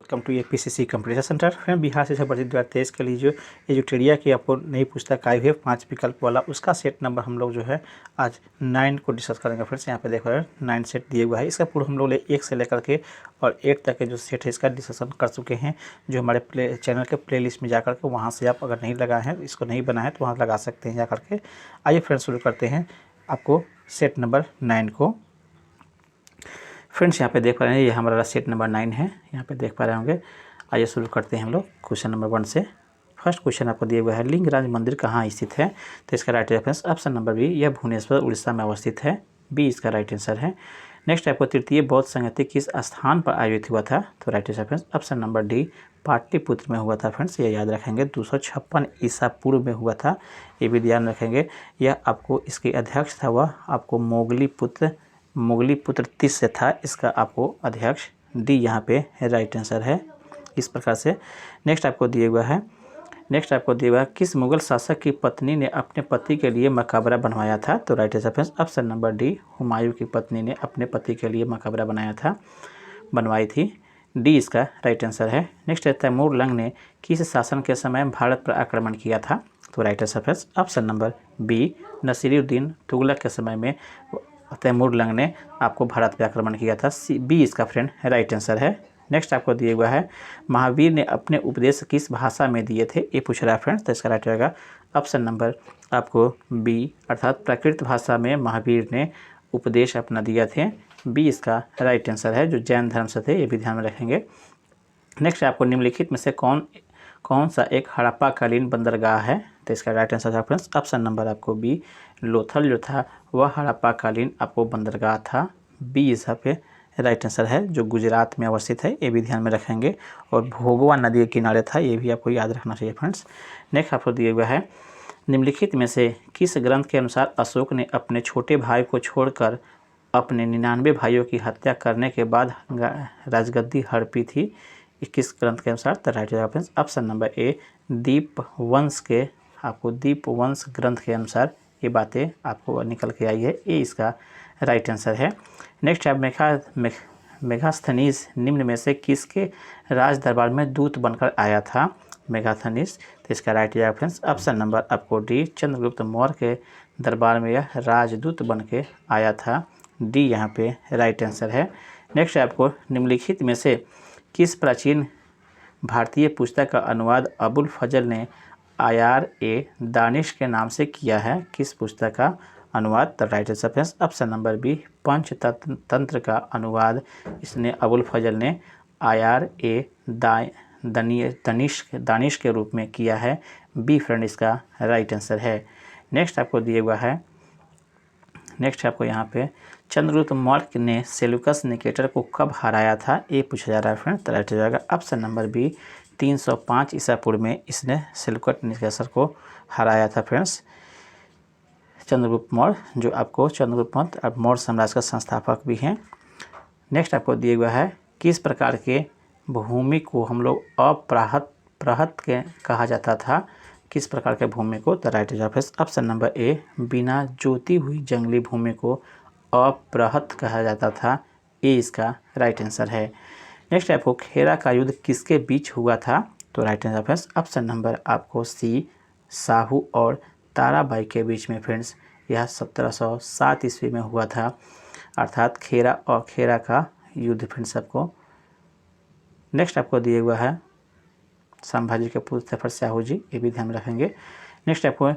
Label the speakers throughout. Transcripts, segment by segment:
Speaker 1: Welcome to APCC competition centre. Friend, Bihar शिक्षा भर्ती 2023 के लिए जो एजुटेरिया की आपको नई पुस्तक आई है 5 विकल्प वाला, उसका सेट नंबर हम लोग जो है आज 9 को डिस्कस करेंगे। फ्रेंड्स, यहाँ पे देखो 9 सेट दिए हुआ है। इसका पूरा हम लोग 1 से लेकर के और 8 तक के जो सेट है इसका डिस्कशन कर चुके हैं, जो हमारे चैनल के प्ले लिस्ट में जाकर के वहाँ से आप अगर नहीं लगाए हैं, इसको नहीं बनाए तो वहाँ लगा सकते हैं जा करके। आइए फ्रेंड्स, शुरू करते हैं आपको सेट नंबर 9 को। फ्रेंड्स, यहाँ पे देख पा रहे हैं ये हमारा सेट नंबर 9 है, यहाँ पे देख पा रहे होंगे। आइए शुरू करते हैं हम लोग क्वेश्चन नंबर 1 से। फर्स्ट क्वेश्चन आपको दिया हुआ है, लिंगराज मंदिर कहाँ स्थित है? तो इसका right reference option number B, यह भुवनेश्वर उड़ीसा में अवस्थित है। बी इसका राइट आंसर है। नेक्स्ट आपको तृतीय बौद्ध संगति किस स्थान पर आयोजित हुआ था? तो right reference option number D, Pataliputra में हुआ था। फ्रेंड्स, ये याद रखेंगे 256 ईसा पूर्व में हुआ था, ये भी ध्यान रखेंगे। यह आपको इसके अध्यक्ष था वह आपको मोगलीपुत्र तीसरे था, इसका आपको अध्यक्ष। डी यहाँ पे राइट आंसर है इस प्रकार से। नेक्स्ट आपको दिया हुआ है किस मुगल शासक की पत्नी ने अपने पति के लिए मकबरा बनवाया था? तो right answer option number D, Humayun की पत्नी ने अपने पति के लिए मकबरा बनवाई थी। डी इसका राइट आंसर है। नेक्स्ट है, तैमूर लंग ने किस शासन के समय भारत पर आक्रमण किया था? तो right answer option number B, Nasiruddin Tughlaq के समय में तैमूर लंग ने आपको भारत पर आक्रमण किया था। बी इसका फ्रेंड राइट आंसर है। नेक्स्ट आपको दिया हुआ है, महावीर ने अपने उपदेश किस भाषा में दिए थे? ये पूछ रहा है फ्रेंड्स, तो इसका राइट रहेगा ऑप्शन नंबर आपको बी, अर्थात प्राकृत भाषा में महावीर ने उपदेश अपना दिया थे। बी इसका राइट आंसर है, जो जैन धर्म से थे, ये भी ध्यान में रखेंगे। नेक्स्ट आपको निम्नलिखित में से कौन सा एक हड़प्पाकालीन बंदरगाह है? तो इसका राइट आंसर है फ्रेंड्स ऑप्शन नंबर आपको बी, लोथल जो था वह हड़प्पाकालीन आपको बंदरगाह था। बी इस पे राइट आंसर है, जो गुजरात में अवस्थित है, ये भी ध्यान में रखेंगे। और भोगवा नदी के किनारे था, ये भी आपको याद रखना चाहिए फ्रेंड्स। नेक्स्ट आपको दिया हुआ है, निम्नलिखित में से किस ग्रंथ के अनुसार अशोक ने अपने छोटे भाई को छोड़कर अपने 99 भाइयों की हत्या करने के बाद राजगद्दी हड़पी थी? किस ग्रंथ के अनुसार? तो राइट रेफरेंस ऑप्शन नंबर ए, दीपवंश ग्रंथ के अनुसार ये बातें आपको निकल के आई है। ये इसका राइट आंसर है। नेक्स्ट है, मेगास्थनीज निम्न में से किसके राज दरबार में दूत बनकर आया था? मेगास्थनीज, तो इसका राइट रेफरेंस ऑप्शन नंबर आपको डी, चंद्रगुप्त मौर्य के दरबार में यह राजदूत बन के आया था। डी यहाँ पे राइट आंसर है। नेक्स्ट आपको निम्नलिखित में से किस प्राचीन भारतीय पुस्तक का अनुवाद अबुल फजल ने IR दानिश के नाम से किया है? किस पुस्तक का अनुवाद? The right answer option number B, Panchatantra का अनुवाद इसने अबुल फजल ने IR दानिश के रूप में किया है। बी फ्रेंड इसका राइट आंसर है। नेक्स्ट आपको दिया हुआ है, नेक्स्ट आपको यहाँ पे चंद्रगुप्त मौर्य ने सेल्यूकस निकेटर को कब हराया था? ये पूछा जा रहा है फ्रेंड, तो राइट हो जाएगा ऑप्शन नंबर बी, 305 ईसा पूर्व में इसने सेल्यूकस निकेटर को हराया था। फ्रेंड्स, चंद्रगुप्त मौर्य जो आपको चंद्रगुप्त मौर्य साम्राज्य का संस्थापक भी हैं। नेक्स्ट आपको दिया हुआ है, किस प्रकार के भूमि को हम लोग प्रहत के कहा जाता था? किस प्रकार के भूमि को? द राइट ऑप्शन नंबर ए, बिना जोती हुई जंगली भूमि को अप्रहत कहा जाता था। ए इसका राइट आंसर है। नेक्स्ट आपको, खेरा का युद्ध किसके बीच हुआ था? तो राइट आंसर ऑप्शन नंबर आपको सी, साहू और ताराबाई के बीच में। फ्रेंड्स, यह 1707 ईस्वी में हुआ था, अर्थात खेरा का युद्ध। फ्रेंड्स आपको नेक्स्ट आपको दिया हुआ है, संभाजी के पुत्र थे शाहू जी, ये भी ध्यान रखेंगे। नेक्स्ट आपको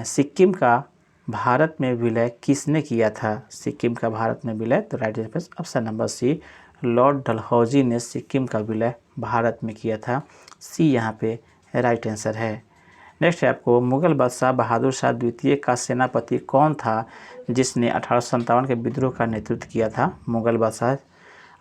Speaker 1: सिक्किम का भारत में विलय किसने किया था? सिक्किम का भारत में विलय, तो right answer option number C, lord Dalhousie ने सिक्किम का विलय भारत में किया था। सी यहाँ पे राइट आंसर है। नेक्स्ट है आपको, मुगल बादशाह बहादुर शाह द्वितीय का सेनापति कौन था जिसने 1857 के विद्रोह का नेतृत्व किया था? मुगल बादशाह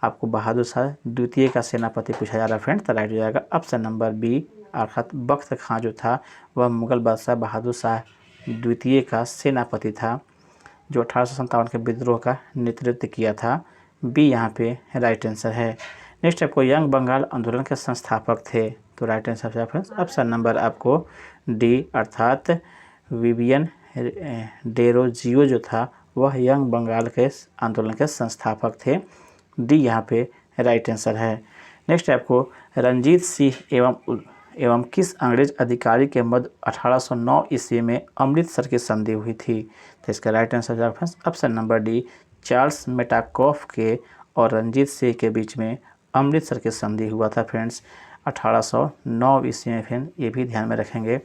Speaker 1: आपको बहादुर शाह द्वितीय का सेनापति पूछा जा रहा है फ्रेंड, तो राइट हो जाएगा ऑप्शन नंबर बी, अर्थात बख्त खां जो था वह मुगल बादशाह बहादुर शाह द्वितीय का सेनापति था, जो 1857 के विद्रोह का नेतृत्व किया था। बी यहाँ पे राइट आंसर है। नेक्स्ट आपको, यंग बंगाल आंदोलन के संस्थापक थे? तो राइट आंसर है फ्रेंड्स ऑप्शन नंबर आपको डी, अर्थात विवियन डेरोजियो जो था वह यंग बंगाल के आंदोलन के संस्थापक थे। डी यहाँ पे राइट आंसर है। नेक्स्ट है आपको रंजीत सिंह एवं किस अंग्रेज अधिकारी के मध्य 1809 ईस्वी में अमृतसर की संधि हुई थी। तो इसका राइट आंसर है friends option number D, Charles Metcalfe के और रंजीत सिंह के बीच में अमृतसर की संधि हुआ था फ्रेंड्स 1809 ईस्वी में। फ्रेंड ये भी ध्यान में रखेंगे,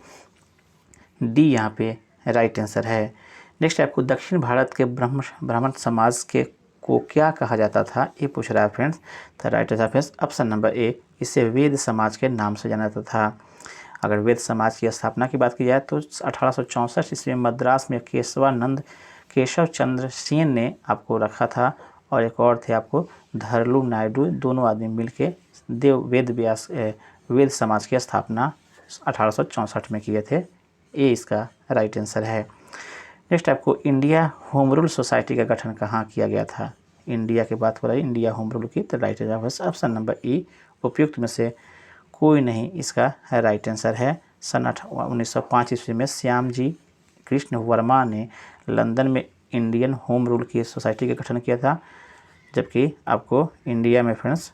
Speaker 1: डी यहाँ पे राइट आंसर है। नेक्स्ट आपको दक्षिण भारत के ब्राह्मण समाज के को क्या कहा जाता था, ये पूछ रहा है फ्रेंड्स। तो right answer friends option number ए, इसे वेद समाज के नाम से जाना जाता था। अगर वेद समाज की स्थापना की बात की जाए तो 1864 ईस्वी में मद्रास में केशव चंद्र सेन ने आपको रखा था, और एक और थे आपको धरलू नायडू, दोनों आदमी मिलके वेद समाज की स्थापना 1864 में किए थे। ये इसका राइट आंसर है। नेक्स्ट आपको इंडिया होम रूल सोसाइटी का गठन कहाँ किया गया था। इंडिया की बात हो रही है, इंडिया होम रूल की, तो राइट आंसर ऑप्शन नंबर ई, उपयुक्त में से कोई नहीं इसका राइट आंसर है। सन 1905 ईस्वी में श्याम जी कृष्ण वर्मा ने लंदन में इंडियन होम रूल की सोसाइटी का गठन किया था, जबकि आपको इंडिया में फ्रेंड्स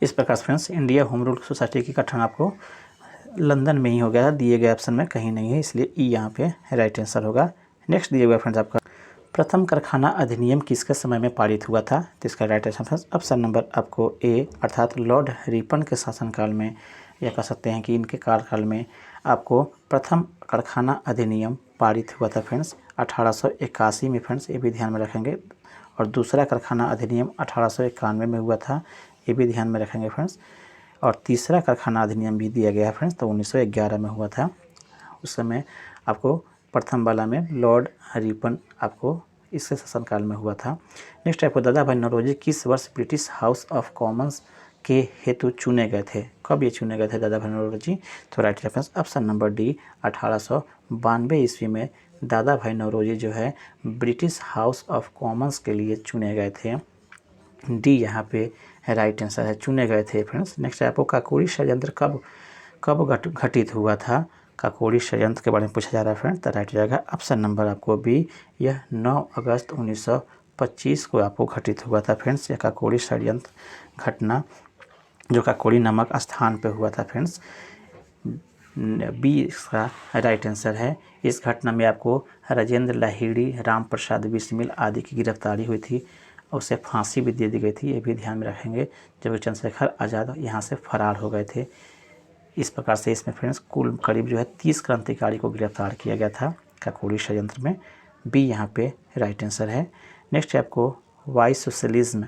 Speaker 1: इस प्रकार friends India home rule society की गठन आपको लंदन में ही हो गया था, दिए गए ऑप्शन में कहीं नहीं है, इसलिए ई यहाँ पे राइट आंसर होगा। नेक्स्ट दिया हुआ फ्रेंड्स आपका प्रथम कारखाना अधिनियम किसके समय में पारित हुआ था। तो इसका राइट आंसर ऑप्शन नंबर आपको ए, अर्थात लॉर्ड रिपन के शासनकाल में, या कह सकते हैं कि इनके कार्यकाल में आपको प्रथम कारखाना अधिनियम पारित हुआ था फ्रेंड्स 1881 में। फ्रेंड्स ये भी ध्यान में रखेंगे। और दूसरा कारखाना अधिनियम 1891 में हुआ था, ये भी ध्यान में रखेंगे फ्रेंड्स। और तीसरा कारखाना अधिनियम भी दिया गया है फ्रेंड्स, तो 1911 में हुआ था। उस समय आपको प्रथम वाला में लॉर्ड रिपन आपको इसके शासनकाल में हुआ था। नेक्स्ट आपको दादा भाई नौरोजी किस वर्ष ब्रिटिश हाउस ऑफ कॉमन्स के हेतु चुने गए थे। कब ये चुने गए थे दादा भाई नौरोजी। तो right reference option number D, 1892 ईस्वी में दादा भाई नौरोजी जो है ब्रिटिश हाउस ऑफ कॉमन्स के लिए चुने गए थे। डी यहाँ पे राइट आंसर है, चुने गए थे फ्रेंड्स। नेक्स्ट आपको काकोरी षड्यंत्र कब घटित हुआ था। काकोरी षड्यंत्र के बारे में पूछा जा रहा है फ्रेंड्स, तो राइट जाएगा ऑप्शन नंबर आपको बी, यह 9 अगस्त 1925 को आपको घटित हुआ था फ्रेंड्स। यह काकोरी षड्यंत्र घटना जो काकोरी नामक स्थान पे हुआ था फ्रेंड्स, बी इसका राइट आंसर है। इस घटना में आपको राजेंद्र लाहिड़ी, राम प्रसाद बिस्मिल आदि की गिरफ्तारी हुई थी, उसे फांसी भी दे दी गई थी, ये भी ध्यान में रखेंगे, जबकि चंद्रशेखर आज़ाद यहाँ से फरार हो गए थे। इस प्रकार से इसमें फ्रेंड्स कुल करीब जो है 30 क्रांतिकारी को गिरफ्तार किया गया था काकोरी षड्यंत्र में। बी यहाँ पे राइट आंसर है। नेक्स्ट है आपको वाई सोशलिज्म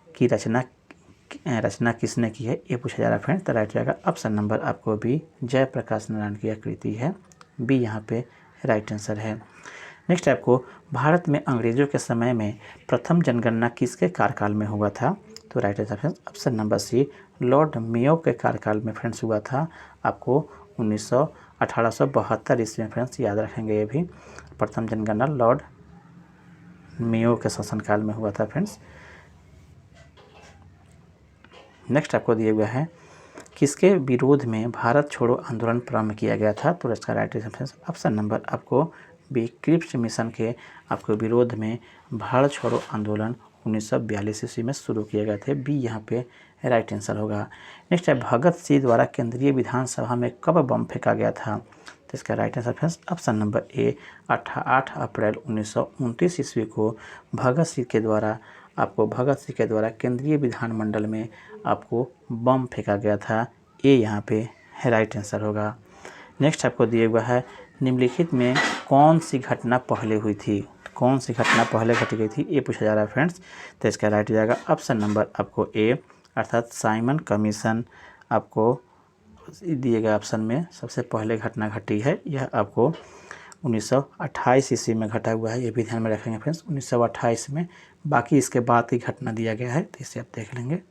Speaker 1: की रचना किसने की है, ये पूछा जा रहा है फ्रेंड्स, तो राइट जाएगा ऑप्शन नंबर आपको बी, जयप्रकाश नारायण की कृति है। बी यहाँ पे राइट आंसर है। नेक्स्ट आपको भारत में अंग्रेजों के समय में प्रथम जनगणना किसके कार्यकाल में हुआ था। तो right answer option number C, lord Mayo के कार्यकाल में फ्रेंड्स हुआ था, आपको 1872 ईस्वी में फ्रेंड्स, याद रखेंगे ये भी। प्रथम जनगणना लॉर्ड मेयो के शासनकाल में हुआ था फ्रेंड्स। नेक्स्ट आपको दिया हुआ है किसके विरोध में भारत छोड़ो आंदोलन प्रारंभ किया गया था। तो इसका राइट आंसर ऑप्शन नंबर आपको बी, क्रिप्स मिशन के आपको विरोध में भारत छोड़ो आंदोलन 1942 ईस्वी में शुरू किए गए थे। बी यहाँ पे राइट आंसर होगा। नेक्स्ट है भगत सिंह द्वारा केंद्रीय विधानसभा में कब बम फेंका गया था। तो इसका right answer friends option number ए, 8 अप्रैल 1929 ईस्वी को भगत सिंह के द्वारा केंद्रीय विधानमंडल में आपको बम फेंका गया था। ए यहाँ पे राइट आंसर होगा। नेक्स्ट आपको दिया हुआ है निम्नलिखित में कौन सी घटना पहले हुई थी, कौन सी घटना पहले घटी गई थी, ये पूछा जा रहा है फ्रेंड्स। तो इसका राइट हो जाएगा ऑप्शन नंबर आपको ए, अर्थात साइमन कमीशन आपको दिए गए ऑप्शन में सबसे पहले घटना घटी है। यह आपको 1928 ईस्वी में घटा हुआ है, ये भी ध्यान में रखेंगे फ्रेंड्स, 1928 में। बाकी इसके बाद की घटना दिया गया है, तो इसे आप देख लेंगे।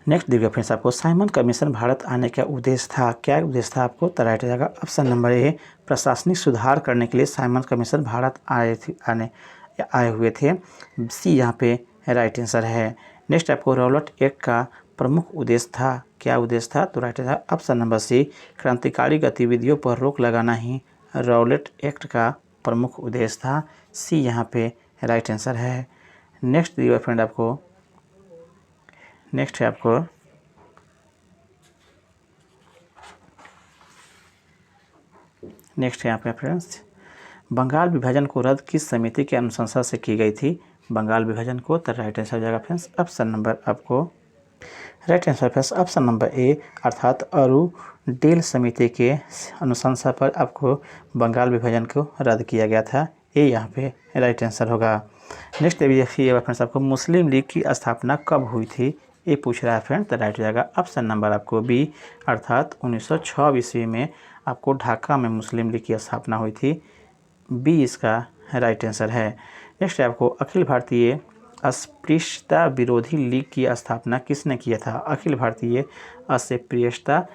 Speaker 1: नेक्स्ट दिया फ्रेंड्स आपको साइमन कमीशन भारत आने का उद्देश्य था, क्या उद्देश्य था आपको। तो राइट हो जाएगा ऑप्शन नंबर ए, प्रशासनिक सुधार करने के लिए साइमन कमीशन भारत आए हुए थे। सी यहाँ पे राइट आंसर है। नेक्स्ट आपको रॉलेट एक्ट का प्रमुख उद्देश्य था, क्या उद्देश्य था। तो right answer option number C, क्रांतिकारी गतिविधियों पर रोक लगाना ही रॉलेट एक्ट का प्रमुख उद्देश्य था। सी यहाँ पे राइट आंसर है। नेक्स्ट दिया फ्रेंड आपको नेक्स्ट है आपको नेक्स्ट है यहाँ पे फ्रेंड्स, बंगाल विभाजन को रद्द किस समिति की अनुशंसा से की गई थी? बंगाल विभाजन को, तो राइट आंसर हो जाएगा फ्रेंड्स ऑप्शन नंबर आपको right answer friends option number ए अर्थात अरुडेल समिति के अनुशंसा पर आपको बंगाल विभाजन को रद्द किया गया था। ये यहाँ पे राइट आंसर होगा। नेक्स्ट देखिए फ्रेंड्स, आपको मुस्लिम लीग की स्थापना कब हुई थी? ये पूछ रहा है फ्रेंड्स, तो राइट हो जाएगा ऑप्शन नंबर आपको बी अर्थात 1906 ईस्वी में आपको ढाका में मुस्लिम लीग की स्थापना हुई थी। बी इसका राइट आंसर है। नेक्स्ट है आपको अखिल भारतीय अस्पृश्यता विरोधी लीग की स्थापना किसने किया था? अखिल भारतीय अस्पृश्यता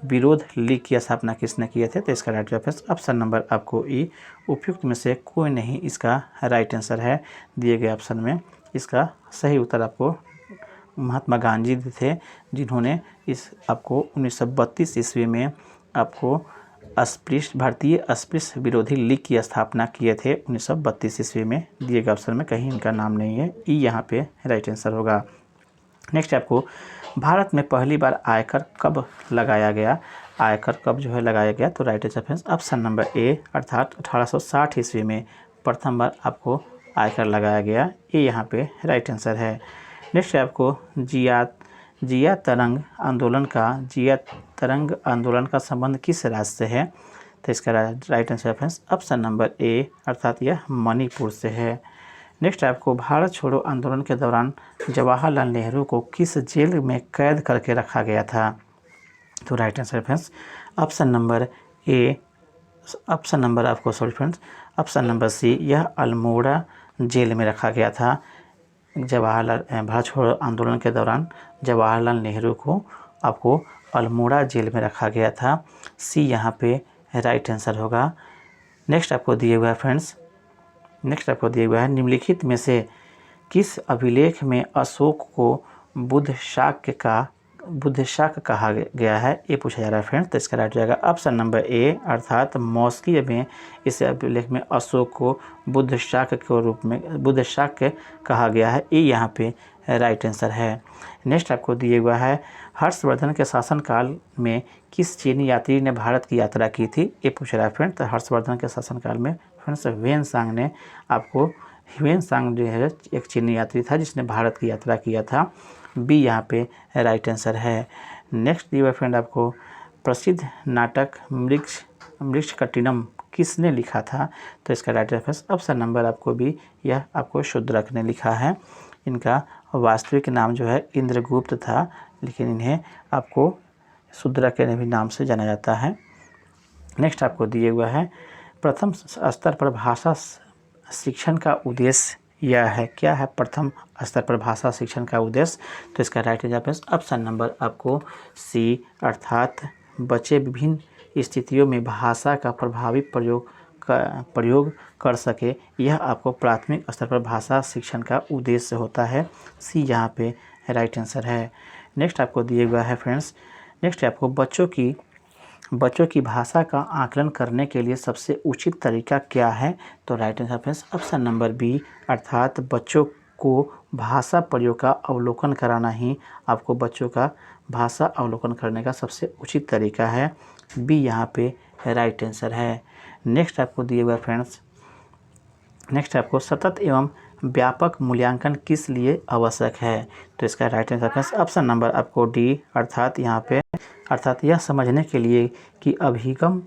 Speaker 1: विरोध लीग की स्थापना किसने किए थे? तो इसका राइट आंसर ऑप्शन नंबर आपको ई उपयुक्त में से कोई नहीं इसका राइट आंसर है दिए गए ऑप्शन में। इसका सही उत्तर आपको महात्मा गांधी थे, जिन्होंने इस आपको 1932 ईस्वी में आपको भारतीय अस्पृश्य विरोधी लीग की स्थापना किए थे 1932 ईस्वी में। दिए गए ऑप्शन में कहीं इनका नाम नहीं है, ई यहाँ पे राइट आंसर होगा। नेक्स्ट आपको भारत में पहली बार आयकर कब लगाया गया? आयकर कब जो है लगाया गया? तो राइट आंसर ऑप्शन नंबर ए अर्थात 1860 ईस्वी में प्रथम बार आपको आयकर लगाया गया। ये यहाँ पे राइट आंसर है। नेक्स्ट आपको जिया तरंग आंदोलन का संबंध किस राज्य से है? तो इसका right answer friends option number ए अर्थात यह मणिपुर से है। नेक्स्ट आपको भारत छोड़ो आंदोलन के दौरान जवाहरलाल नेहरू को किस जेल में कैद करके रखा गया था? तो right answer friends option number A option number आपको sorry friends option number C यह अल्मोड़ा जेल में रखा गया था। भारत छोड़ो आंदोलन के दौरान जवाहरलाल नेहरू को आपको अल्मोड़ा जेल में रखा गया था। सी यहाँ पे राइट आंसर होगा। नेक्स्ट आपको दिए हुआ है फ्रेंड्स, नेक्स्ट आपको दिया हुआ है निम्नलिखित में से किस अभिलेख में अशोक को बुद्ध शाक कहा गया है? ये पूछा जा रहा है फ्रेंड्स, तो इसका राइट हो जाएगा ऑप्शन नंबर ए अर्थात मौस्की में इस अभिलेख में अशोक को बुद्ध शाक के रूप में बुद्ध शाक कहा गया है। ये यहाँ पे राइट आंसर है। नेक्स्ट आपको दिए हुआ है हर्षवर्धन के शासनकाल में किस चीनी यात्री ने भारत की यात्रा की थी? ये पूछ रहा है फ्रेंड्स, तो हर्षवर्धन के शासनकाल में फ्रेंड्स ह्वेनसांग जो है एक चीनी यात्री था जिसने भारत की यात्रा किया था। बी यहाँ पे राइट आंसर है। नेक्स्ट दिया हुआ फ्रेंड आपको प्रसिद्ध नाटक मृच्छकटिनम किसने लिखा था? तो इसका राइट आंसर ऑप्शन नंबर आपको बी यह आपको शूद्रक ने लिखा है। इनका वास्तविक नाम जो है इंद्रगुप्त था, लेकिन इन्हें आपको शूद्रक के भी नाम से जाना जाता है। नेक्स्ट आपको दिए हुआ है प्रथम स्तर पर भाषा शिक्षण का उद्देश्य यह है। क्या है प्रथम स्तर पर भाषा शिक्षण का उद्देश्य? तो इसका राइट आंसर ऑप्शन नंबर आपको सी अर्थात बच्चे विभिन्न स्थितियों में भाषा का प्रभावी प्रयोग कर सके, यह आपको प्राथमिक स्तर पर भाषा शिक्षण का उद्देश्य होता है। सी यहाँ पे राइट आंसर है। नेक्स्ट आपको दिए हुआ है फ्रेंड्स, नेक्स्ट आपको बच्चों की भाषा का आकलन करने के लिए सबसे उचित तरीका क्या है? तो right answer friends option number B अर्थात बच्चों को भाषा प्रयोग का अवलोकन कराना ही आपको बच्चों का भाषा अवलोकन करने का सबसे उचित तरीका है। बी यहाँ पे राइट आंसर है। नेक्स्ट आपको दिए हुआ फ्रेंड्स, नेक्स्ट आपको सतत एवं व्यापक मूल्यांकन किस लिए आवश्यक है? तो इसका राइट आंसर ऑप्शन नंबर आपको डी अर्थात यहाँ पे अर्थात यह समझने के लिए कि अभिगम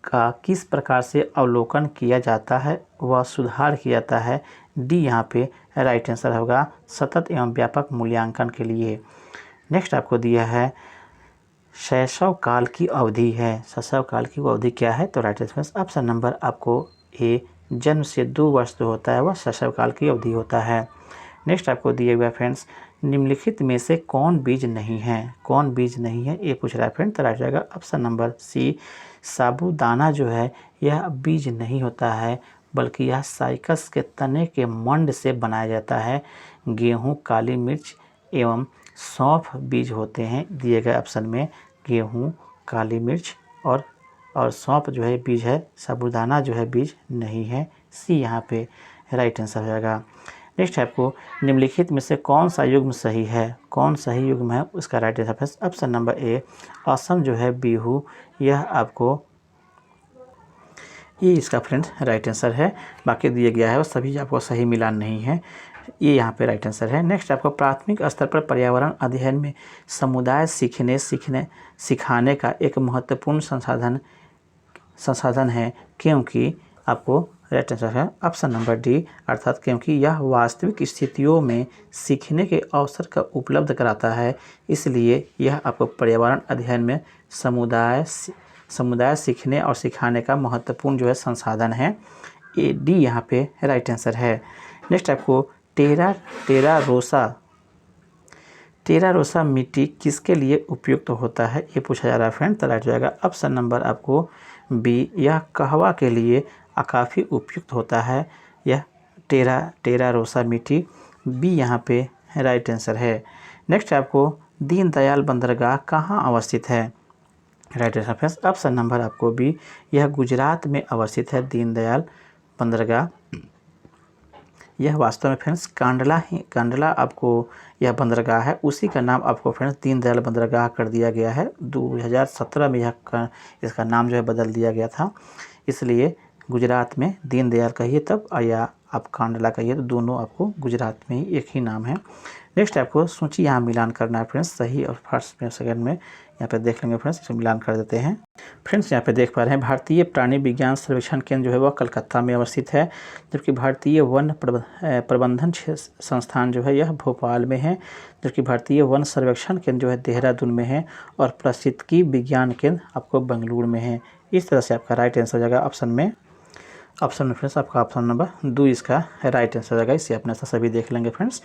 Speaker 1: का किस प्रकार से अवलोकन किया जाता है व सुधार किया जाता है। डी यहाँ पे राइट आंसर होगा सतत एवं व्यापक मूल्यांकन के लिए। नेक्स्ट आपको दिया है शैशव काल की अवधि है। शैशव काल की अवधि क्या है? तो राइट आंसर ऑप्शन नंबर आपको ए जन्म से 2 वर्ष जो होता है वह शैशव काल की अवधि होता है। नेक्स्ट आपको दिए हुआ फ्रेंड्स निम्नलिखित में से कौन बीज नहीं है? कौन बीज नहीं है ये पूछ रहा है फ्रेंड, तो राइट जाएगा ऑप्शन नंबर सी साबूदाना जो है यह बीज नहीं होता है, बल्कि यह साइकस के तने के मंड से बनाया जाता है। गेहूँ, काली मिर्च एवं सौंफ बीज होते हैं। दिए गए ऑप्शन में गेहूँ, काली मिर्च और सौंफ जो है बीज है, साबूदाना जो है बीज नहीं है। सी यहाँ पे राइट आंसर हो जाएगा। नेक्स्ट है आपको निम्नलिखित में से कौन सा युग्म सही है, कौन सही युग्म है, उसका राइट आंसर है ऑप्शन नंबर ए असम जो है बिहू, यह आपको ये इसका फ्रेंड्स राइट आंसर है। बाकी दिया गया है वो सभी आपको सही मिलान नहीं है, ये यहाँ पे राइट आंसर है। नेक्स्ट आपको प्राथमिक स्तर पर पर्यावरण अध्ययन में समुदाय सिखाने का एक महत्वपूर्ण संसाधन है, क्योंकि आपको राइट आंसर है ऑप्शन नंबर डी, अर्थात क्योंकि यह वास्तविक स्थितियों में सीखने के अवसर का उपलब्ध कराता है, इसलिए यह आपको पर्यावरण अध्ययन में समुदाय सीखने और सिखाने का महत्वपूर्ण जो है संसाधन है। ए डी यहाँ पे राइट आंसर है। नेक्स्ट आपको टेरा रोसा मिट्टी किसके लिए उपयुक्त होता है, ये पूछा जा रहा है फ्रेंड। तो राइट हो जाएगा ऑप्शन नंबर आपको बी, यह कहवा के लिए काफ़ी उपयुक्त होता है, यह टेरा रोसा मिट्टी, बी यहाँ पे राइट आंसर है। नेक्स्ट आपको दीनदयाल बंदरगाह कहाँ अवस्थित है, राइट आंसर ऑप्शन नंबर आपको बी, यह गुजरात में अवस्थित है दीनदयाल बंदरगाह। यह वास्तव में फ्रेंड्स कांडला आपको यह बंदरगाह है, उसी का नाम आपको फ्रेंड्स दीनदयाल बंदरगाह कर दिया गया है। 2017 में इसका नाम जो है बदल दिया गया था, इसलिए गुजरात में दीनदयाल कहिए तब या आप कांडला कहिए तो दोनों आपको गुजरात में ही एक ही नाम है। नेक्स्ट आपको सूची यहाँ मिलान करना है फ्रेंड्स, सही और फर्स्ट में सेकंड में यहाँ पे देख लेंगे फ्रेंड्स, इसे मिलान कर देते हैं। फ्रेंड्स यहाँ पे देख पा रहे हैं भारतीय प्राणी विज्ञान सर्वेक्षण केंद्र जो है वह कलकत्ता में अवस्थित है, जबकि भारतीय वन प्रबंधन संस्थान जो है यह भोपाल में है, जबकि भारतीय वन सर्वेक्षण केंद्र जो है देहरादून में है, और पारिस्थितिकी विज्ञान केंद्र आपको बेंगलुरु में है। इस तरह से आपका राइट आंसर हो जाएगा ऑप्शन में फ्रेंड्स आपका ऑप्शन नंबर 2 इसका राइट आंसर हो जाएगा। इसे अपने साथ सभी देख लेंगे फ्रेंड्स।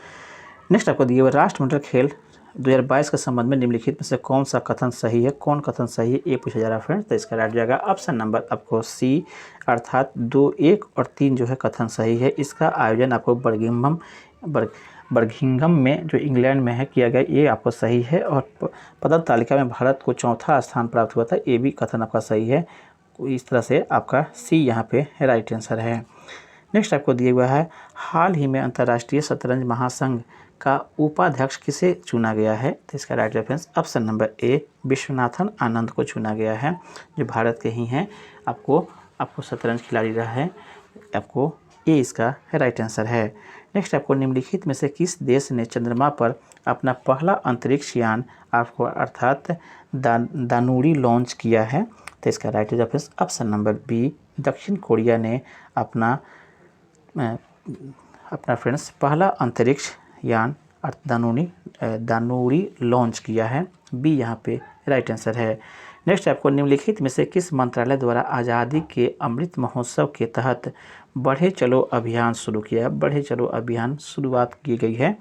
Speaker 1: नेक्स्ट आपको दिए हुए राष्ट्रमंडल खेल 2022 के संबंध में निम्नलिखित में से कौन सा कथन सही है, कौन कथन सही है, ये पूछा जा रहा है फ्रेंड्स। तो इसका राइट जाएगा ऑप्शन नंबर आपको सी, अर्थात 2, 1 और 3 जो है कथन सही है। इसका आयोजन आपको बर्मिंघम में जो इंग्लैंड में है किया गया, ये आपको सही है, और पदक तालिका में भारत को 4था स्थान प्राप्त हुआ था, ये भी कथन आपका सही है। इस तरह से आपका सी यहाँ पे राइट आंसर है। नेक्स्ट आपको दिया हुआ है हाल ही में अंतर्राष्ट्रीय शतरंज महासंघ का उपाध्यक्ष किसे चुना गया है, तो इसका right reference option number A Viswanathan Anand को चुना गया है, जो भारत के ही हैं। आपको शतरंज खिलाड़ी रहा है, आपको ए इसका राइट आंसर है। नेक्स्ट आपको निम्नलिखित में से किस देश ने चंद्रमा पर अपना पहला अंतरिक्ष यान आपको अर्थात दानुरी लॉन्च किया है, तो इसका right reference option number B दक्षिण कोरिया ने अपना फ्रेंड्स पहला अंतरिक्ष यान दानुरी लॉन्च किया है, बी यहाँ पे राइट आंसर है। नेक्स्ट आपको निम्नलिखित में से किस मंत्रालय द्वारा आज़ादी के अमृत महोत्सव के तहत बढ़े चलो अभियान शुरू किया है, बढ़े चलो अभियान शुरुआत की गई है,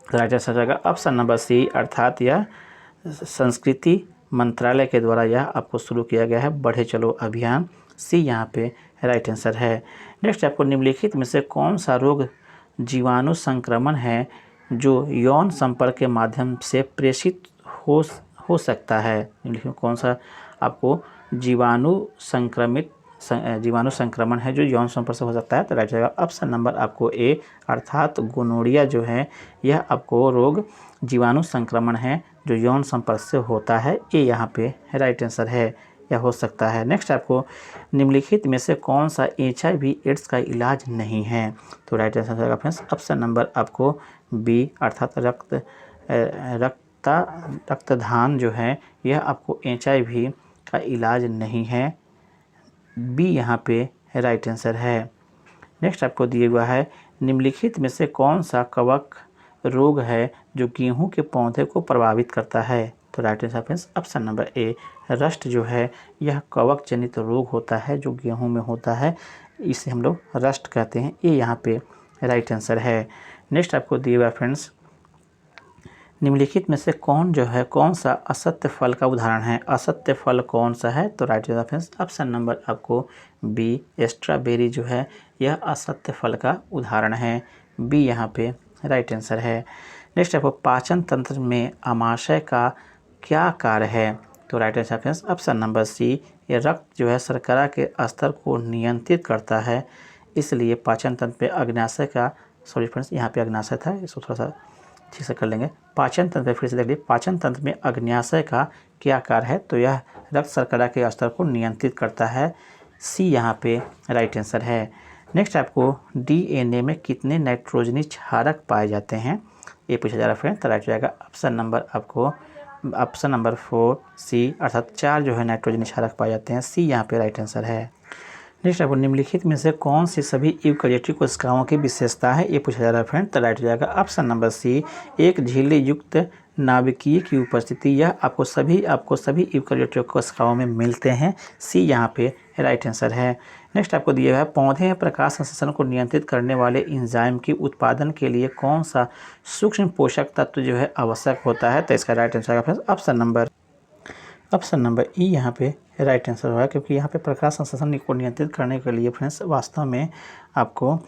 Speaker 1: राइट आंसर रहेगा ऑप्शन नंबर सी, अर्थात यह संस्कृति मंत्रालय के द्वारा यह आपको शुरू किया गया है बढ़े चलो अभियान, सी यहाँ पे राइट आंसर है। नेक्स्ट आपको निम्नलिखित में से कौन सा रोग जीवाणु संक्रमण है जो यौन संपर्क के माध्यम से प्रेषित हो सकता है, निम्नलिखित में कौन सा आपको जीवाणु संक्रमण है जो यौन संपर्क से हो सकता है, तो राइट जाएगा ऑप्शन नंबर आपको ए, अर्थात गोनोरिया जो है यह आपको रोग जीवाणु संक्रमण है जो यौन संपर्क से होता है, ये यहाँ पे राइट आंसर है या हो सकता है। नेक्स्ट आपको निम्नलिखित में से कौन सा HIV एड्स का इलाज नहीं है, तो राइट आंसर रहेगा फ्रेंड्स ऑप्शन नंबर आपको बी, अर्थात रक्तदान जो है यह आपको HIV का इलाज नहीं है, बी यहाँ पे राइट आंसर है। नेक्स्ट आपको दिया हुआ है निम्नलिखित में से कौन सा कवक रोग है जो गेहूं के पौधे को प्रभावित करता है, तो right answer friends option number ए, रस्ट जो है यह कवक जनित रोग होता है जो गेहूं में होता है, इसे हम लोग रस्ट कहते हैं, ये यहाँ पे राइट आंसर है। नेक्स्ट आपको दिया हुआ फ्रेंड्स निम्नलिखित में से कौन सा असत्य फल का उदाहरण है, असत्य फल कौन सा है, तो right answer friends option number आपको बी, स्ट्रॉबेरी जो है यह असत्य फल का उदाहरण है, बी यहाँ पे राइट आंसर है। नेक्स्ट आपको पाचन तंत्र में आमाशय का क्या कार्य है, तो right answer friends option number C, ये रक्त जो है शर्करा के स्तर को नियंत्रित करता है, इसलिए पाचन तंत्र में अग्न्याशय का सॉरी फ्रेंड्स, यहाँ पे अग्न्याशय था, इसको थोड़ा सा ठीक से कर लेंगे। पाचन तंत्र फिर से देख लीजिए, पाचन तंत्र में अग्न्याशय का क्या कार्य है, तो यह रक्त शर्करा के स्तर को नियंत्रित करता है। सी यहाँ पे राइट आंसर है। नेक्स्ट आपको डीएनए में कितने नाइट्रोजनी क्षारक पाए जाते हैं, ये पूछा जा रहा है फ्रेंड। तो राइट हो जाएगा ऑप्शन नंबर 4 सी, अर्थात 4 जो है नाइट्रोजनी क्षारक पाए जाते हैं। सी यहाँ पे राइट आंसर है। नेक्स्ट आपको निम्नलिखित में से कौन सी सभी यूकैरियोटिक कोशिकाओं की विशेषता है, ये पूछा जा रहा है फ्रेंड। तो राइट हो जाएगा ऑप्शन नंबर सी, एक झिल्ली युक्त नाभिकीय की उपस्थिति। यह आपको सभी यूकैरियोटिक कोशिकाओं में मिलते हैं। सी यहाँ पे राइट आंसर है। नेक्स्ट आपको दिया हुआ है, पौधे में प्रकाश संश्लेषण को नियंत्रित करने वाले एंजाइम की उत्पादन के लिए कौन सा सूक्ष्म पोषक तत्व जो है आवश्यक होता है, तो इसका राइट आंसर है ऑप्शन नंबर ई यहाँ पे राइट आंसर होगा, क्योंकि यहाँ पे प्रकाश संश्लेषण को नियंत्रित करने के लिए फ्रेंड्स वास्तव में आपको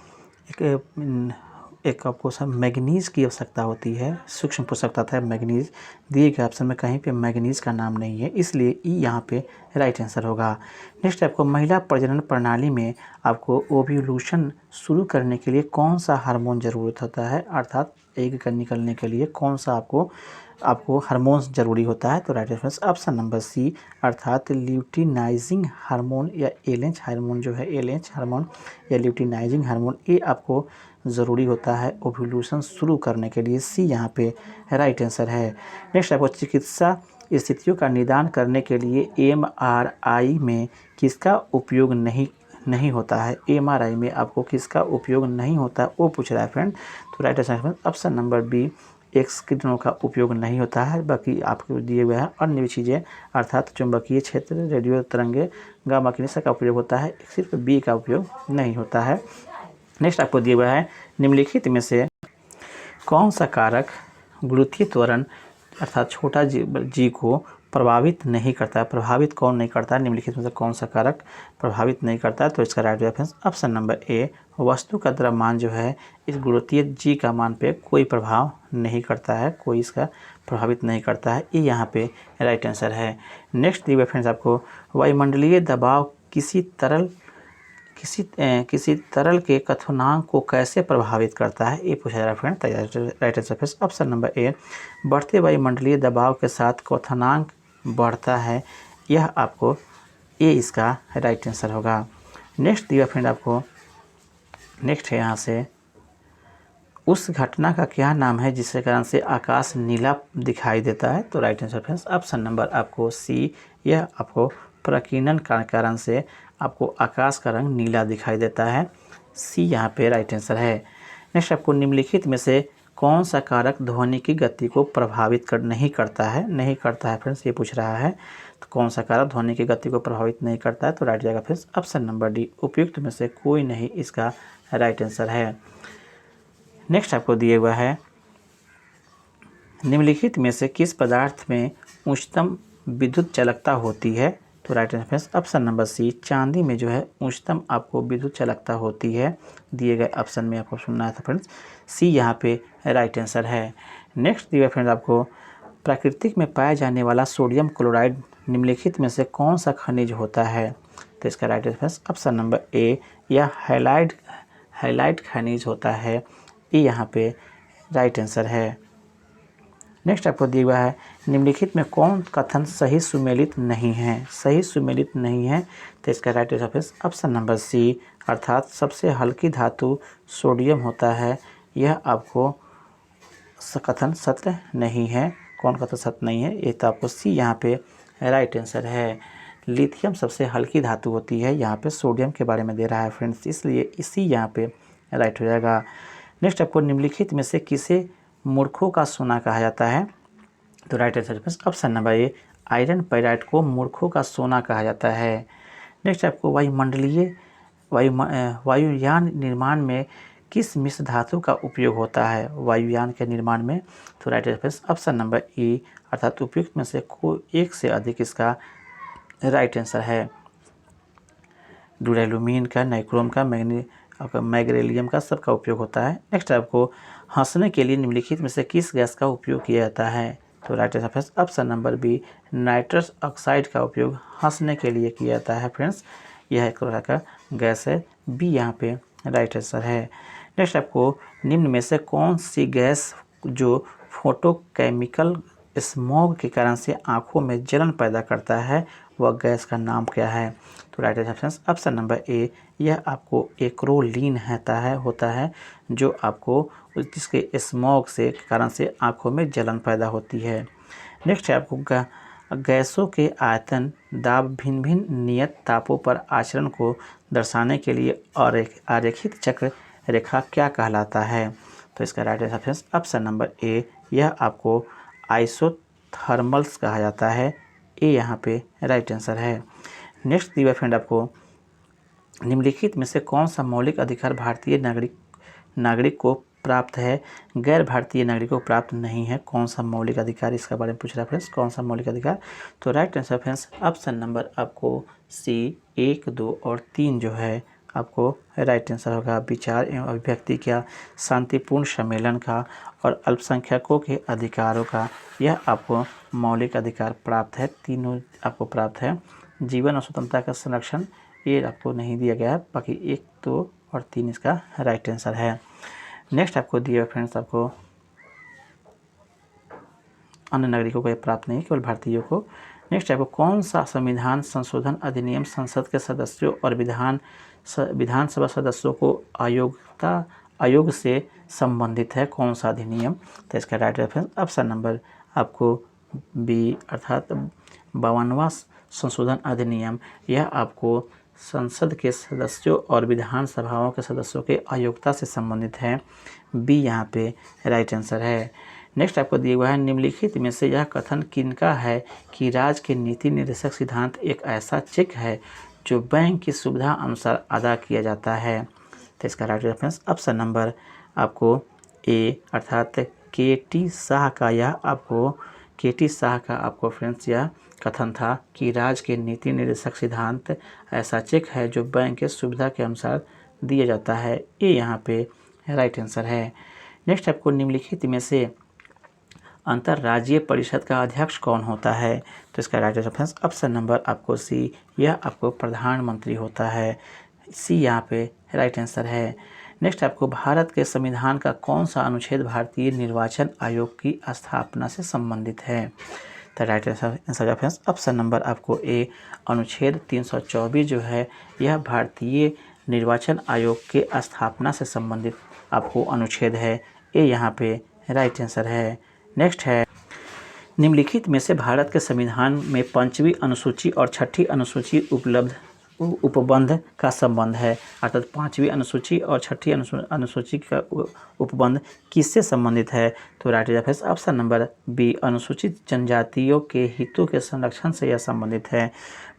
Speaker 1: एक आपको सब मैग्नीज की आवश्यकता होती है। सूक्ष्म पोषक तत्व है मैग्नीज, दिए गए ऑप्शन में कहीं पे मैग्नीज का नाम नहीं है, इसलिए ई यहाँ पे राइट आंसर होगा। नेक्स्ट आपको महिला प्रजनन प्रणाली में आपको ओव्यूलेशन शुरू करने के लिए कौन सा हार्मोन ज़रूरत होता है, अर्थात एग का निकलने के लिए कौन सा आपको हार्मोन्स ज़रूरी होता है, तो right answer option number C, अर्थात ल्यूटिनाइजिंग हार्मोन या एलएच हार्मोन जो है, एलएच हार्मोन या ल्यूटिनाइजिंग हार्मोन, ये आपको ज़रूरी होता है ओव्यूलेशन शुरू करने के लिए। सी यहाँ पे राइट आंसर है। नेक्स्ट आपको चिकित्सा स्थितियों का निदान करने के लिए एमआरआई में किसका उपयोग नहीं होता है, एमआरआई में आपको किसका उपयोग नहीं होता है, वो पूछ रहा है फ्रेंड। तो right answer option number B, X किरणों का उपयोग नहीं होता है, बाकी आपको दिए हुए हैं अन्य चीज़ें, अर्थात चुंबकीय क्षेत्र, रेडियो तरंगे, गामा किरणें का उपयोग होता है, सिर्फ बी का उपयोग नहीं होता है। नेक्स्ट आपको दिया हुआ है, निम्नलिखित में से कौन सा कारक ग्लूथीय त्वरण अर्थात छोटा जी को प्रभावित नहीं करता है, प्रभावित कौन नहीं करता है, निम्नलिखित में से कौन सा कारक प्रभावित नहीं करता है, तो इसका राइट रेफरेंस ऑप्शन नंबर ए, वस्तु का द्रव्यमान जो है इस गुरुत्वीय जी का मान पे कोई प्रभाव नहीं करता है, कोई इसका प्रभावित नहीं करता है, ये यहाँ पे राइट आंसर है। नेक्स्ट दिए फ्रेंड्स आपको, वायुमंडलीय दबाव किसी तरल के क्वथनांक को कैसे प्रभावित करता है, ये पूछा जा रहा है friend. Right answer option number ए, बढ़ते वायुमंडलीय दबाव के साथ क्वथनांक बढ़ता है, यह आपको ये इसका राइट आंसर होगा। नेक्स्ट दिया फ्रेंड आपको, नेक्स्ट है यहाँ से, उस घटना का क्या नाम है जिसके कारण से आकाश नीला दिखाई देता है, तो right answer friends option number आपको सी, यह आपको प्रकीर्णन के कारण से आपको आकाश का रंग नीला दिखाई देता है। सी यहाँ पे राइट आंसर है। नेक्स्ट आपको निम्नलिखित में से कौन सा कारक ध्वनि की गति को प्रभावित नहीं करता है फ्रेंड्स, ये पूछ रहा है। तो कौन सा कारक ध्वनि की गति को प्रभावित नहीं करता है, तो राइट जाएगा फ्रेंड्स ऑप्शन नंबर डी, उपयुक्त में से कोई नहीं इसका राइट आंसर है। नेक्स्ट आपको दिया हुआ है, निम्नलिखित में से किस पदार्थ में उच्चतम विद्युत चालकता होती है, तो right answer option number C, चांदी में जो है उच्चतम आपको विद्युत चालकता होती है, दिए गए ऑप्शन में आपको सुनना था फ्रेंड्स। सी यहाँ पे राइट आंसर है। नेक्स्ट दिए फ्रेंड्स आपको, प्राकृतिक में पाया जाने वाला सोडियम क्लोराइड निम्नलिखित में से कौन सा खनिज होता है, तो इसका राइट आंसर ऑप्शन नंबर ए, यह हैलाइड खनिज होता है, ये यहाँ पे राइट आंसर है। नेक्स्ट आपको दिया हुआ है, निम्नलिखित में कौन कथन सही सुमेलित नहीं है, तो इसका right answer option number C, अर्थात सबसे हल्की धातु सोडियम होता है, यह आपको कथन सत्य नहीं है। कौन कथन सत्य नहीं है, ये तो आपको सी यहाँ पे राइट आंसर है। लिथियम सबसे हल्की धातु होती है, यहाँ पे सोडियम के बारे में दे रहा है फ्रेंड्स, इसलिए इसी यहाँ पे राइट हो जाएगा। नेक्स्ट आपको, निम्नलिखित में से किसे मूर्खों का सोना कहा जाता है, तो right answer option number A, iron pyrite को मूर्खों का सोना कहा जाता है। नेक्स्ट आपको, वायुयान निर्माण में किस मिश्र धातु का उपयोग होता है, वायुयान के निर्माण में, तो राइट आंसर ऑप्शन नंबर ई, अर्थात उपयुक्त में से कोई एक से अधिक इसका राइट आंसर है। ड्यूरेलुमीन का, नाइक्रोम का, मैग्नीशियम का सबका उपयोग होता है। नेक्स्ट आपको, हंसने के लिए निम्नलिखित में से किस गैस का उपयोग किया जाता है, तो right answer option number B, nitrous oxide का उपयोग हंसने के लिए किया जाता है फ्रेंड्स, यह एक तरह का गैस है, बी यहाँ पे राइट आंसर है। नेक्स्ट आपको निम्न में से कौन सी गैस जो फोटोकेमिकल स्मॉग के कारण से आँखों में जलन पैदा करता है वह गैस का नाम क्या है? तो राइट ऑप्शन ऑप्शन नंबर ए, यह आपको एक्रोलीन होता है जो आपको जिसके स्मॉग से कारण से आँखों में जलन पैदा होती है। नेक्स्ट है आपको गैसों के आयतन दाब भिन्न भिन्न नियत तापों पर आचरण को दर्शाने के लिए आरेखित चक्र रेखा क्या कहलाता है? तो इसका राइट आंसर ऑप्शन नंबर ए, यह आपको आइसोथर्मल्स कहा जाता है। ए यहाँ पे राइट आंसर है। नेक्स्ट दिया फ्रेंड आपको निम्नलिखित में से कौन सा मौलिक अधिकार भारतीय नागरिक को प्राप्त है, गैर भारतीय नागरिकों को प्राप्त नहीं है? कौन सा मौलिक अधिकार, इसके बारे में पूछ रहा है फ्रेंड्स, कौन सा मौलिक अधिकार? तो right answer friends option number आपको सी 1, 2 और 3 जो है आपको राइट आंसर होगा। विचार एवं अभिव्यक्ति का, शांतिपूर्ण सम्मेलन का और अल्पसंख्यकों के अधिकारों का, यह आपको मौलिक अधिकार प्राप्त है। तीनों आपको प्राप्त है। जीवन और स्वतंत्रता का संरक्षण ये आपको नहीं दिया गया है, बाकी 1, 2 और 3 इसका राइट आंसर है। नेक्स्ट आपको दिया फ्रेंड्स आपको अन्य नागरिकों को यह प्राप्त नहीं, केवल भारतीयों को। नेक्स्ट आपको कौन सा संविधान संशोधन अधिनियम संसद के सदस्यों और विधानसभा सदस्यों को आयोग से संबंधित है? कौन सा अधिनियम? तो इसका राइट रेफरेंस ऑप्शन नंबर आपको बी अर्थात 52वां संशोधन अधिनियम, यह आपको संसद के सदस्यों और विधानसभाओं के सदस्यों के अयोग्यता से संबंधित है। बी यहाँ पे राइट आंसर है। नेक्स्ट आपको दिया हुआ है निम्नलिखित में से यह कथन किनका है कि राज्य के नीति निर्देशक सिद्धांत एक ऐसा चेक है जो बैंक की सुविधा अनुसार अदा किया जाता है? तो इसका राइट रेफरेंस ऑप्शन नंबर आपको ए अर्थात के.टी. शाह का आपको फ्रेंड्स यह कथन था कि राज्य के नीति निर्देशक सिद्धांत ऐसा चेक है जो बैंक के सुविधा के अनुसार दिया जाता है। ये यहाँ पे राइट आंसर है। नेक्स्ट आपको निम्नलिखित में से अंतर्राज्यीय परिषद का अध्यक्ष कौन होता है? तो इसका राइट आंसर ऑप्शन नंबर आपको सी, यह आपको प्रधानमंत्री होता है। सी यहाँ पे राइट आंसर है। नेक्स्ट आपको भारत के संविधान का कौन सा अनुच्छेद भारतीय निर्वाचन आयोग की स्थापना से संबंधित है? तो राइट आंसर ऑप्शन नंबर आपको ए, अनुच्छेद 324 जो है यह भारतीय निर्वाचन आयोग के स्थापना से संबंधित आपको अनुच्छेद है। ए यहाँ पे राइट आंसर है। नेक्स्ट है निम्नलिखित में से भारत के संविधान में 5वीं अनुसूची और 6ठी अनुसूची उपबंध का संबंध है, अर्थात 5वीं अनुसूची और 6ठी अनुसूची का उपबंध किससे संबंधित है? तो right answer option number B, अनुसूचित जनजातियों के हितों के संरक्षण से यह संबंधित है।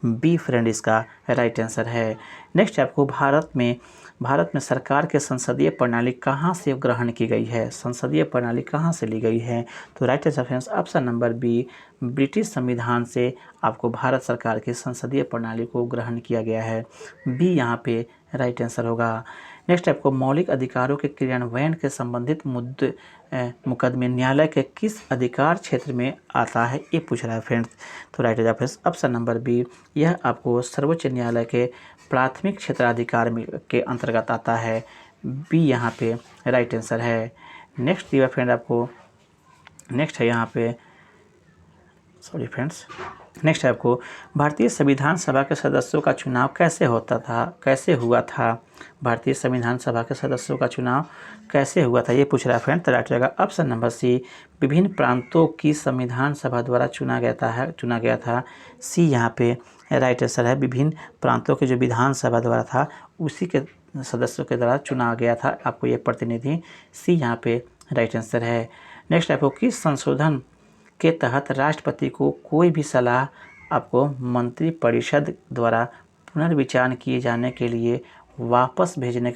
Speaker 1: बी फ्रेंड इसका राइट आंसर है। नेक्स्ट आपको भारत में सरकार के संसदीय प्रणाली कहाँ से ग्रहण की गई है? संसदीय प्रणाली कहाँ से ली गई है? तो right answer option number B, British संविधान से आपको भारत सरकार की संसदीय प्रणाली को ग्रहण किया गया है। बी यहाँ पे राइट आंसर होगा। नेक्स्ट आपको मौलिक अधिकारों के क्रियान्वयन के संबंधित मुकदमे न्यायालय के किस अधिकार क्षेत्र में आता है, ये पूछ रहा है फ्रेंड्स। तो right answer option number B, यह आपको सर्वोच्च न्यायालय के प्राथमिक क्षेत्राधिकार के अंतर्गत आता है। बी यहाँ पे राइट आंसर है। नेक्स्ट दिया फ्रेंड आपको नेक्स्ट है यहाँ पे नेक्स्ट है आपको भारतीय संविधान सभा के सदस्यों का चुनाव कैसे हुआ था? भारतीय संविधान सभा के सदस्यों का चुनाव कैसे हुआ था, ये पूछ रहा है फ्रेंड। तो राइट रहेगा ऑप्शन नंबर सी, विभिन्न प्रांतों की संविधान सभा द्वारा चुना गया था। सी यहाँ पे राइट आंसर है। विभिन्न प्रांतों के जो विधानसभा द्वारा था उसी के सदस्यों के द्वारा चुना गया था आपको ये प्रतिनिधि। सी यहाँ पे राइट आंसर है। नेक्स्ट आपको किस संशोधन के तहत राष्ट्रपति को कोई भी सलाह आपको मंत्रिपरिषद द्वारा पुनर्विचार किए जाने के लिए वापस भेजने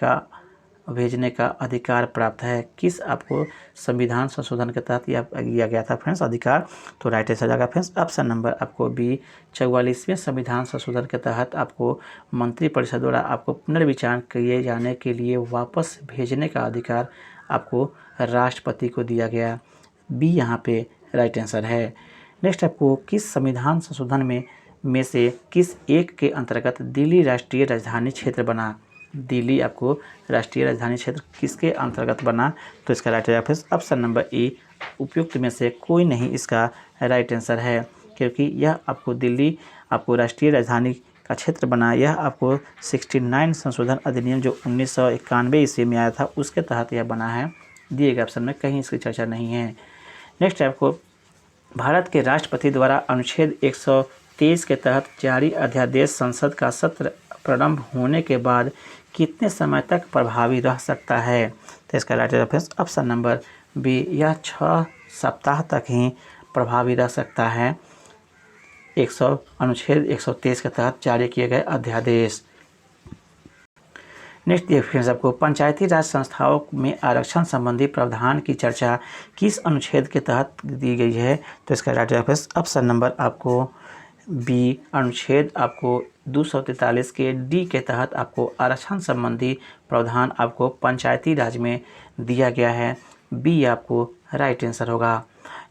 Speaker 1: का अधिकार प्राप्त है? किस आपको संविधान संशोधन के तहत यह दिया गया था फ्रेंड्स अधिकार? तो राइट आंसर जाएगा फ्रेंड्स ऑप्शन नंबर आपको बी, 44वें संविधान संशोधन के तहत आपको मंत्रिपरिषद द्वारा आपको पुनर्विचार किए जाने के लिए वापस भेजने का अधिकार आपको राष्ट्रपति को दिया गया। बी यहाँ पे राइट आंसर है। नेक्स्ट आपको किस संविधान संशोधन में से किस एक के अंतर्गत दिल्ली राष्ट्रीय राजधानी क्षेत्र बना? दिल्ली आपको राष्ट्रीय राजधानी क्षेत्र किसके अंतर्गत बना? तो इसका राइट ऑप्शन ऑप्शन नंबर ए, उपयुक्त में से कोई नहीं इसका राइट आंसर है, क्योंकि यह आपको दिल्ली आपको राष्ट्रीय राजधानी का क्षेत्र बना। यह आपको 69 संशोधन अधिनियम जो 1991 ईस्वी में आया था उसके तहत यह बना है। दिए गए ऑप्शन में कहीं इसकी चर्चा नहीं है। नेक्स्ट है आपको भारत के राष्ट्रपति द्वारा अनुच्छेद 123 के तहत जारी अध्यादेश संसद का सत्र प्रारंभ होने के बाद कितने समय तक प्रभावी रह सकता है? तो इसका right option option number B, यह 6 सप्ताह तक ही प्रभावी रह सकता है। अनुच्छेद 123 के तहत जारी किए गए अध्यादेश। नेक्स्ट देखिए आपको पंचायती राज संस्थाओं में आरक्षण संबंधी प्रावधान की चर्चा किस अनुच्छेद के तहत दी गई है? तो इसका राइट ऑप्शन नंबर आपको बी, अनुच्छेद आपको 243 के डी के तहत आपको आरक्षण संबंधी प्रावधान आपको पंचायती राज में दिया गया है। बी आपको राइट आंसर होगा।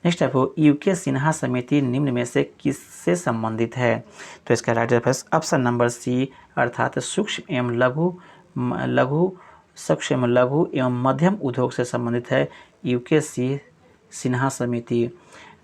Speaker 1: नेक्स्ट आपको यूके सिन्हा समिति निम्न में से किससे संबंधित है? तो इसका राइट ऑप्शन नंबर सी, अर्थात सूक्ष्म एवं लघु एवं मध्यम उद्योग से संबंधित है यूके सिन्हा समिति।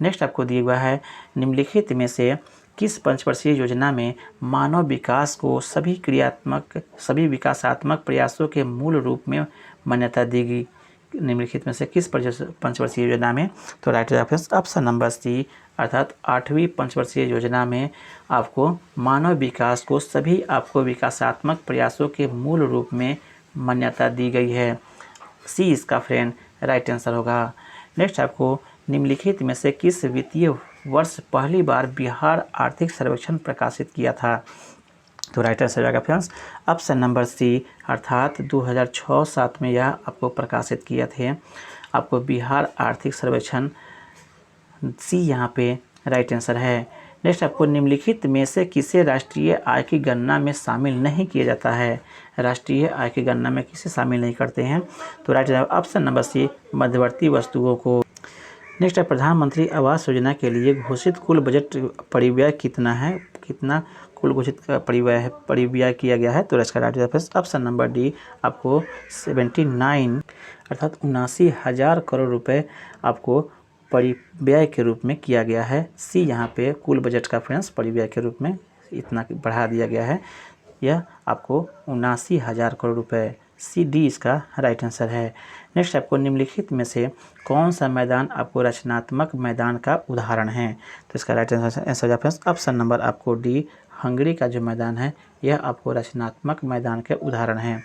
Speaker 1: नेक्स्ट आपको दिया हुआ है निम्नलिखित में से किस पंचवर्षीय योजना में मानव विकास को सभी विकासात्मक प्रयासों के मूल रूप में मान्यता दी गई? निम्नलिखित में से किस पंचवर्षीय योजना में? तो राइट ऑप्शन नंबर सी, अर्थात 8वीं पंचवर्षीय योजना में आपको मानव विकास को सभी आपको विकासात्मक प्रयासों के मूल रूप में मान्यता दी गई है। सी इसका फ्रेंड राइट आंसर होगा। नेक्स्ट आपको निम्नलिखित में से किस वित्तीय वर्ष पहली बार बिहार आर्थिक सर्वेक्षण प्रकाशित किया था? तो राइट आंसर जाएगा फ्रेंड्स ऑप्शन नंबर सी, अर्थात 2006-07 में यह आपको प्रकाशित किए थे आपको बिहार आर्थिक सर्वेक्षण। सी यहाँ पे राइट आंसर है। नेक्स्ट आपको निम्नलिखित में से किसे राष्ट्रीय आय की गणना में शामिल नहीं किया जाता है? राष्ट्रीय आय की गणना में किसे शामिल नहीं करते हैं? तो राइट ऑप्शन नंबर सी, मध्यवर्ती वस्तुओं को। नेक्स्ट है प्रधानमंत्री आवास योजना के लिए घोषित कुल बजट परिव्यय कितना है? कितना कुल घोषित परिव्यय किया गया है? तो इसका राइट ऑप्शन नंबर डी आपको 79 अर्थात 79,000 करोड़ रुपए आपको परिव्यय के रूप में किया गया है। सी यहाँ पे कुल बजट का फ्रेंड्स परिव्यय के रूप में इतना बढ़ा दिया गया है। यह आपको 79,000 करोड़ रुपए। सी डी इसका राइट आंसर है। नेक्स्ट आपको निम्नलिखित में से कौन सा मैदान आपको रचनात्मक मैदान का उदाहरण है? तो इसका राइट आंसर ऑप्शन नंबर आपको डी, हंगरी का जो मैदान है यह आपको रचनात्मक मैदान के उदाहरण है।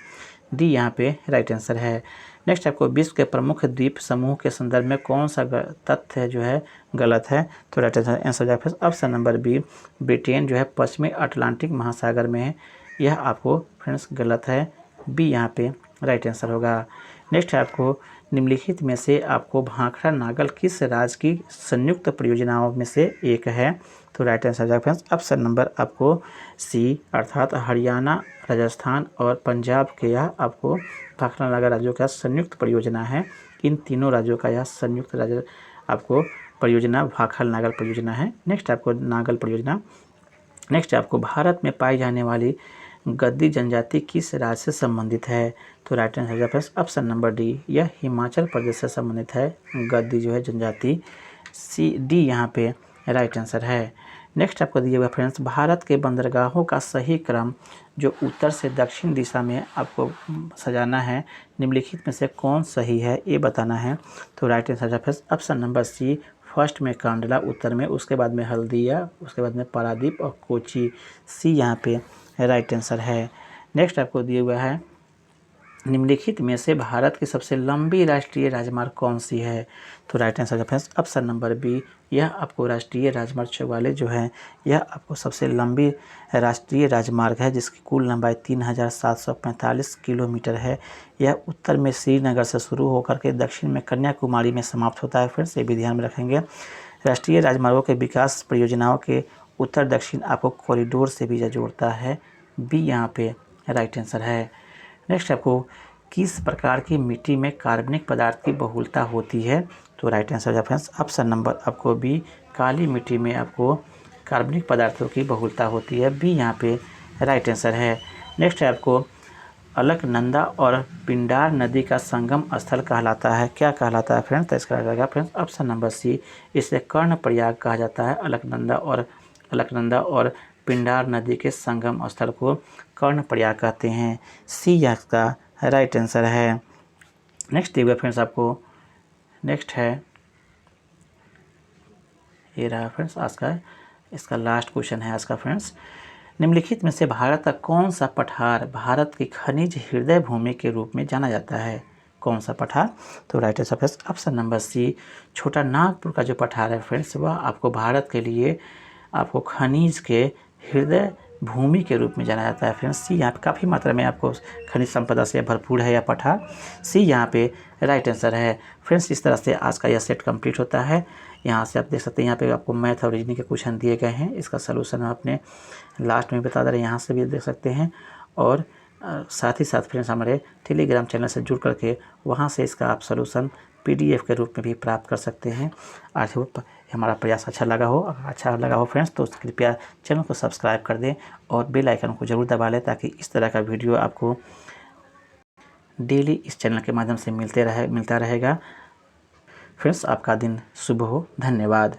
Speaker 1: डी यहाँ पे राइट आंसर है। नेक्स्ट आपको विश्व के प्रमुख द्वीप समूह के संदर्भ में कौन सा तथ्य जो है गलत है? तो right answer option number B, Britain जो है पश्चिमी अटलांटिक महासागर में है। यह आपको फ्रेंड्स गलत है। बी यहाँ पे राइट आंसर होगा। नेक्स्ट आपको निम्नलिखित में से आपको भाखड़ा नागल किस राज्य की संयुक्त परियोजनाओं में से एक है? तो right answer friends option number आपको सी, अर्थात हरियाणा, राजस्थान और पंजाब के यह आपको भाखड़ा नागल राज्यों का संयुक्त परियोजना है। इन तीनों राज्यों का यह संयुक्त राज्य आपको परियोजना भाखड़ा नागल परियोजना है। नेक्स्ट आपको नागल परियोजना। नेक्स्ट आपको भारत में पाई जाने वाली गद्दी जनजाति किस राज्य से संबंधित है? तो right answer option number D, यह हिमाचल प्रदेश से संबंधित है गद्दी जो है जनजाति। सी डी यहाँ पे राइट आंसर है। नेक्स्ट आपको दिया हुआ फ्रेंड्स भारत के बंदरगाहों का सही क्रम जो उत्तर से दक्षिण दिशा में आपको सजाना है, निम्नलिखित में से कौन सही है ये बताना है। तो right answer option number C, first में कांडला उत्तर में, उसके बाद में हल्दिया, उसके बाद में पारादीप और कोची। सी यहाँ पे राइट आंसर है। नेक्स्ट आपको दिया हुआ है निम्नलिखित में से भारत की सबसे लंबी राष्ट्रीय राजमार्ग कौन सी है? तो right answer friends option number B, यह आपको राष्ट्रीय राजमार्ग 44 जो है यह आपको सबसे लंबी राष्ट्रीय राजमार्ग है, जिसकी कुल लंबाई 3,745 किलोमीटर है। यह उत्तर में श्रीनगर से शुरू होकर के दक्षिण में कन्याकुमारी में समाप्त होता है। फ्रेंड्स ये भी ध्यान में रखेंगे। राष्ट्रीय राजमार्गों के विकास परियोजनाओं के उत्तर दक्षिण आपको कॉरिडोर से भी जोड़ता है। बी यहाँ पे राइट आंसर है। नेक्स्ट आपको किस प्रकार की मिट्टी में कार्बनिक पदार्थ की बहुलता होती है? तो राइट आंसर है फ्रेंड्स ऑप्शन नंबर आपको बी, काली मिट्टी में आपको कार्बनिक पदार्थों की बहुलता होती है। बी यहाँ पे राइट आंसर है। नेक्स्ट है आपको अलकनंदा और पिंडार नदी का संगम स्थल कहलाता है? क्या कहलाता है फ्रेंड्स? तो इसका रहेगा फ्रेंड्स ऑप्शन नंबर सी, इसे कर्णप्रयाग कहा जाता है। अलकनंदा और पिंडार नदी के संगम स्थल को कर्णप्रयाग कहते हैं। सी इसका राइट आंसर है। नेक्स्ट देखिए फ्रेंड्स आपको, नेक्स्ट है ये रहा फ्रेंड्स आज का, इसका लास्ट क्वेश्चन है आज का फ्रेंड्स। निम्नलिखित में से भारत का कौन सा पठार भारत की खनिज हृदय भूमि के रूप में जाना जाता है? कौन सा पठार? तो right answer friends option number C, Chota Nagpur का जो पठार है फ्रेंड्स, वह आपको भारत के लिए आपको खनिज के हृदय भूमि के रूप में जाना जाता है फ्रेंड्स। सी यहाँ पे काफ़ी मात्रा में आपको खनिज संपदा से भरपूर है यह पठार। सी यहाँ पे राइट आंसर है फ्रेंड्स। इस तरह से आज का यह सेट कंप्लीट होता है। यहाँ से आप देख सकते हैं, यहाँ पे आपको मैथ और रीजनिंग के क्वेश्चन दिए गए हैं। इसका सलूशन हम अपने लास्ट में बता दे रहे हैं, यहाँ से भी देख सकते हैं। और साथ ही साथ फ्रेंड्स हमारे टेलीग्राम चैनल से जुड़ करके वहाँ से इसका आप सलूशन PDF के रूप में भी प्राप्त कर सकते हैं। आज हमारा प्रयास अच्छा लगा हो फ्रेंड्स, तो कृपया चैनल को सब्सक्राइब कर दें और बेल आइकन को ज़रूर दबा लें, ताकि इस तरह का वीडियो आपको डेली इस चैनल के माध्यम से मिलता रहेगा। फ्रेंड्स आपका दिन शुभ हो। धन्यवाद।